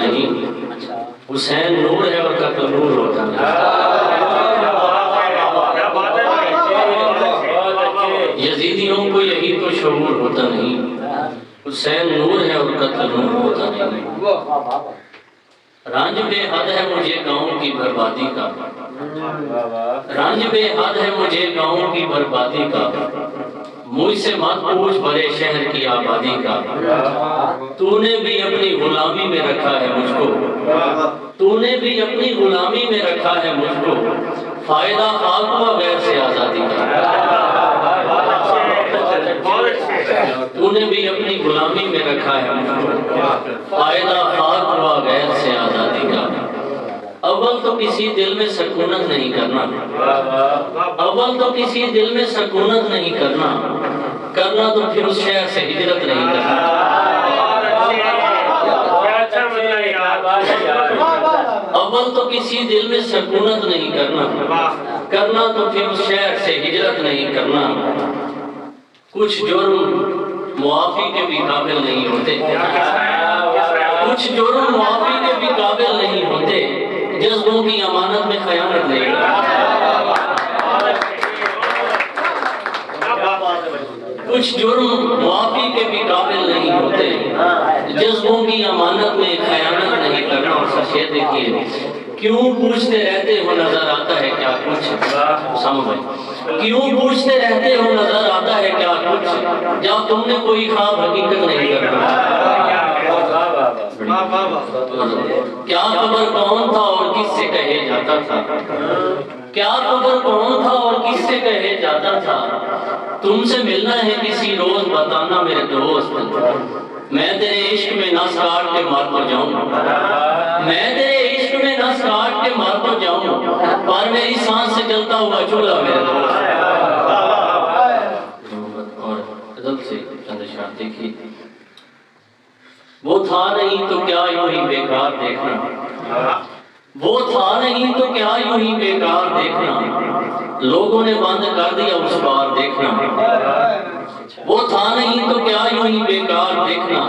نہیں، حسین نور ہے اور قتل نور ہوتا نہیں۔ یزیدیوں کو یہی تو شعور ہوتا نہیں، حسین نور ہے اور قتل نور ہوتا نہیں۔ رنج بے حد ہے مجھے گاؤں کی بربادی کا، رنج بے حد ہے مجھے گاؤں کی بربادی کا، مجھ سے مت پوچھ بڑے شہر کی آبادی کا۔ تو نے بھی اپنی غلامی میں رکھا ہے مجھ کو، تو نے بھی اپنی غلامی میں رکھا ہے مجھ کو، فائدہ خاک ہوا غیر سے آزادی کا۔ تو نے بھی اپنی غلامی میں رکھا ہے مجھ کو، فائدہ خاک ہوا غیر سے آزادی کا۔ اول تو کسی دل میں سکونت نہیں کرنا، اول تو کسی دل میں سکونت نہیں کرنا، کرنا تو پھر اس شہر سے ہجرت نہیں کرنا۔ اول تو کسی دل میں سکونت نہیں کرنا، کرنا تو پھر اس شہر سے ہجرت نہیں کرنا۔ کچھ جرم معافی کے بھی قابل نہیں ہوتے، کچھ جرم معافی کے بھی قابل نہیں ہوتے، جذبوں کی امانت میں خیانت نہیں کرتے۔ کچھ جرم معافی کے بھی قابل نہیں ہوتے، جذبوں کی امانت میں خیانت نہیں کرنا۔ اور سچے دیکھیے، کیوں پوچھتے رہتے ہو نظر آتا ہے کیا کچھ، کیوں پوچھتے رہتے ہو نظر آتا ہے کیا کچھ، جب تم نے کوئی خواب حقیقت نہیں کرنا۔ کیا خبر کون تھا اور کس سے کہے جاتا تھا، کیا خبر کون تھا اور کس سے کہے جاتا تھا، تم سے ملنا ہے کسی روز بتانا میرے دوست، میں تیرے عشق میں نس کاٹ کے مر تو جاؤں، میں تیرے عشق میں نس کاٹ کے مر تو جاؤں، پر میری سانس سے جلتا ہوا چولہا میرے دوست۔ اور ادب سے چند اشعار دیکھیے۔ وہ تھا نہیں تو کیا یوں ہی بیکار دیکھنا، وہ تھا نہیں تو کیا یوں ہی بیکار دیکھنا، لوگوں نے بند کر دیا اس بار دیکھنا۔ وہ تھا نہیں تو کیا یوں ہی بیکار دیکھنا،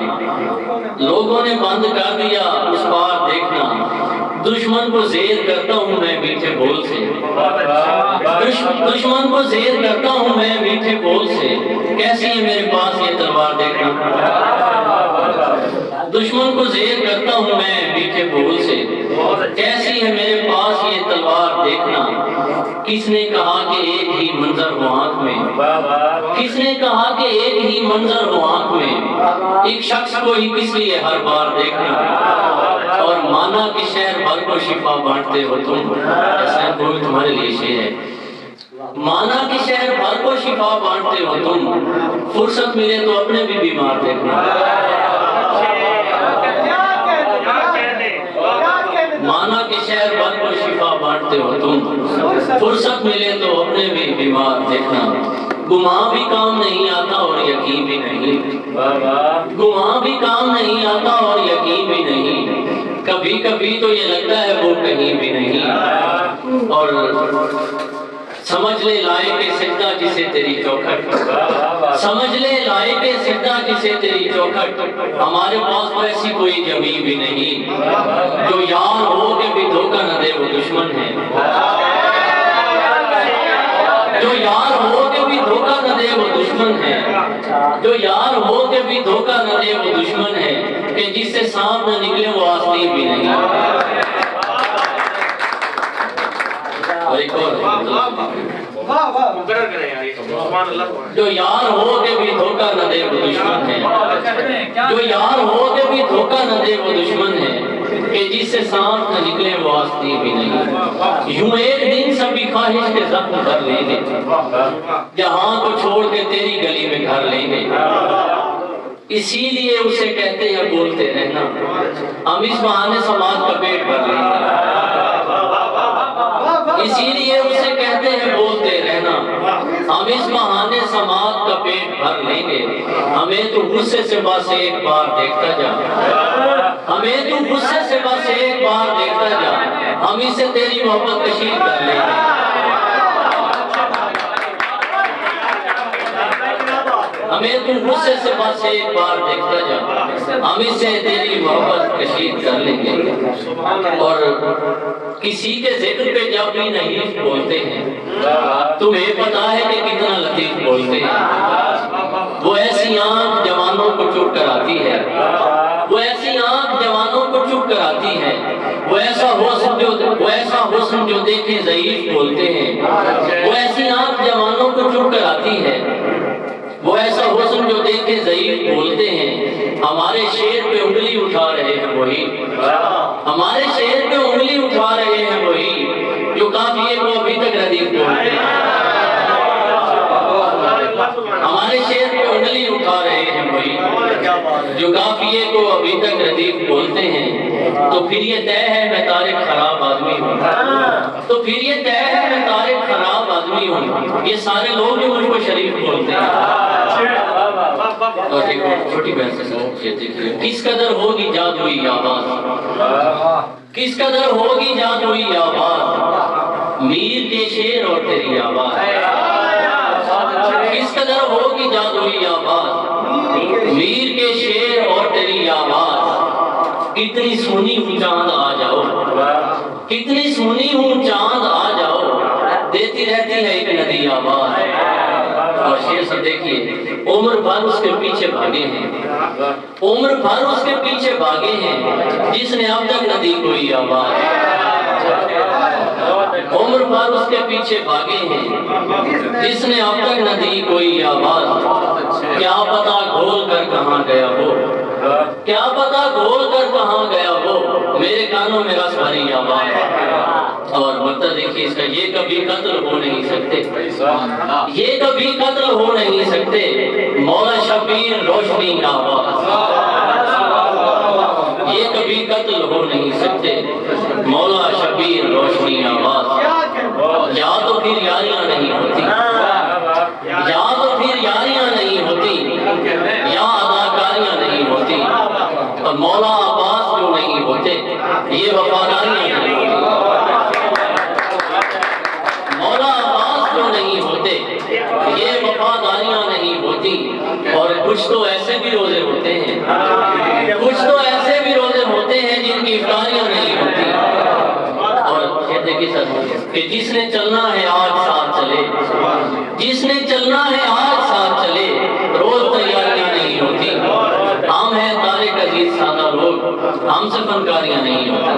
لوگوں نے بند کر دیا اس بار دیکھنا۔ دشمن کو زیر کرتا ہوں میں میٹھے بول سے، دشمن کو زیر کرتا ہوں میں میٹھے بول سے، کیسی ہے میرے پاس یہ تلوار دیکھنا۔ دشمن کو زیر کرتا ہوں میں میٹھے بول سے، کیسی ہے میرے پاس یہ تلوار دیکھنا۔ کس نے کہا کہ ایک ہی منظر ہو آنکھ میں، کس نے کہا کہ ایک ہی منظر ہو آنکھ میں، ایک شخص کو ہی کس لیے ہر بار دیکھنا۔ اور مانا کہ شہر بھر کو شفا بانٹتے ہو تم، ایسا کوئی تمہارے لیے شعر ہے۔ مانا کہ شہر بھر کو شفا بانٹتے ہو تم، فرصت ملے تو اپنے بھی بیمار دیکھنا۔ مانا کہ شہر بھر کو شفا بانٹتے ہو تم، فرصت ملے تو اپنے بھی بیمار دیکھنا۔ گمان بھی کام نہیں آتا اور یقین بھی نہیں، گمان بھی کام نہیں آتا اور یقین بھی نہیں، کبھی کبھی تو یہ لگتا ہے وہ کہیں بھی نہیں۔ اور سمجھ لے لائق سجدہ جسے تیری چوکھٹ، سمجھ لے لائق سجدہ جسے تیری چوکھٹ، ہمارے پاس تو ایسی کوئی جمی بھی نہیں، جو یار ہو کے بھی دھوکہ نہ دے وہ دشمن ہے، جو یار ہو کے بھی دھوکہ نہ دے وہ دشمن ہے، جو یار ہو کے بھی دھوکہ نہ دے وہ دشمن ہے، کہ جس سے سانپ نہ نکلے وہ آستین بھی نہیں۔ اور ایک اور جو یار ہو کے بھی دھوکہ نہ دے وہ دشمن ہے، جو یار ہو کے بھی دھوکہ نہ دے وہ دشمن ہے، کہ جس سے سانپ نہ نکلے وہ آستین بھی نہیں۔ یوں ایک دن سبھی خواہش کے زخم بھر لیں گے، جہاں کو چھوڑ کے تیری گلی میں گھر لیں گے، اسی لیے اسے کہتے ہیں بولتے رہنا، ہم اس بہانے سماج کا پیٹ بھر لیں گے، اسی لیے اسے کہتے ہیں بولتے رہنا، ہم اس بہانے سماج کا پیٹ بھر لیں گے، ہمیں تو غصے سے بس ایک بار دیکھتا جا، ہمیں تو غصے سے بس ایک بار دیکھتا جا، ہم اسے تیری محبت کشید کر لیں گے، ہمیں تو غصے سے بس ایک بار دیکھتا جا، ہم اس سے تیری محبت کشید کر لیں گے۔ اور کسی کے ذکر پہ جب بھی نہیں بولتے ہیں، تمہیں پتا ہے کہ کتنا لطیف بولتے ہیں۔ وہ ایسی آنکھ جوانوں کو چپ کراتی ہے، وہ ایسی آنکھ جوانوں کو چپ کراتی ہے، وہ ایسا حسن جو دیکھے ضعیف بولتے ہیں، وہ ایسی آنکھ جوانوں کو چپ کراتی ہے، وہ ایسا حسن جو دیکھے ضعیف بولتے ہیں۔ ہمارے شیر پہ انگلی اٹھا رہے ہیں وہی، ہمارے شیر پہ انگلی اٹھا رہے ہیں وہی جو قافیے کو ابھی تک ردیف بولتے ہیں۔ ہمارے شیر پہ انگلی اٹھا رہے ہیں وہی جو قافیے کو ابھی تک ردیف بولتے ہیں۔ تو پھر یہ طے ہے میں طارق خراب آدمی ہوں، تو پھر یہ طے ہے میں طارق خراب آدمی ہوں، یہ سارے لوگ جو مجھ کو شریف بولتے ہیں۔ اور ایک چھوٹی بہن سے کہتے ہیں کس قدر ہوگی جادوئی آواز، کس قدر ہوگی جادوئی آواز، میر کے شیر اور تیری آواز، کس قدر ہوگی جادوئی آواز، میر کے شیر اور تیری آواز۔ کتنی سونی ہوں چاند آ جاؤ، کتنی سونی ہوں چاند آ جاؤ، دیتی رہتی ہے ایک ندی آواز۔ اور شیر سے دیکھیے عمر بھر اس کے پیچھے بھاگے ہیں، عمر بھر اس کے پیچھے بھاگے ہیں، جس نے اب تک نہ دی کوئی آواز، عمر بھر اس کے پیچھے بھاگے ہیں، جس نے اب تک نہ دی کوئی آواز۔ کیا پتا گھول کر کہاں گیا وہ، کیا پتا گھول کر کہاں گیا وہ، میرے کانوں میں رس بھری آواز۔ اور مطلب دیکھیے اس کا یہ کبھی قتل ہو نہیں سکتے، یہ کبھی قتل ہو نہیں سکتے، مولا شبیر روشنی آواز، یہ کبھی قتل ہو نہیں سکتے، مولا شبیر روشنی آواز۔ یا تو پھر یاریاں نہیں ہوتی، یا تو پھر یاریاں نہیں ہوتی، یا اداکاریاں نہیں ہوتی، اور مولا عباس جو نہیں ہوتے یہ وفاداریاں نہیں ہوتی، مولا عباس جو نہیں ہوتے یہ وفاداریاں نہیں ہوتی۔ اور کچھ تو ایسے بھی روزے ہوتے ہیں، کچھ تو ایسے بھی روزے ہوتے ہیں جن کی افطاریاں نہیں ہوتی۔ اور کہتے کہ جس نے چلنا ہے آج ساتھ چلے، جس نے چلنا ہے آج ساتھ چلے، روز تیاریاں نہیں ہوتی۔ ہم ہیں طارق عزیز سادہ لوگ، ہم سے فنکاریاں نہیں ہوتی۔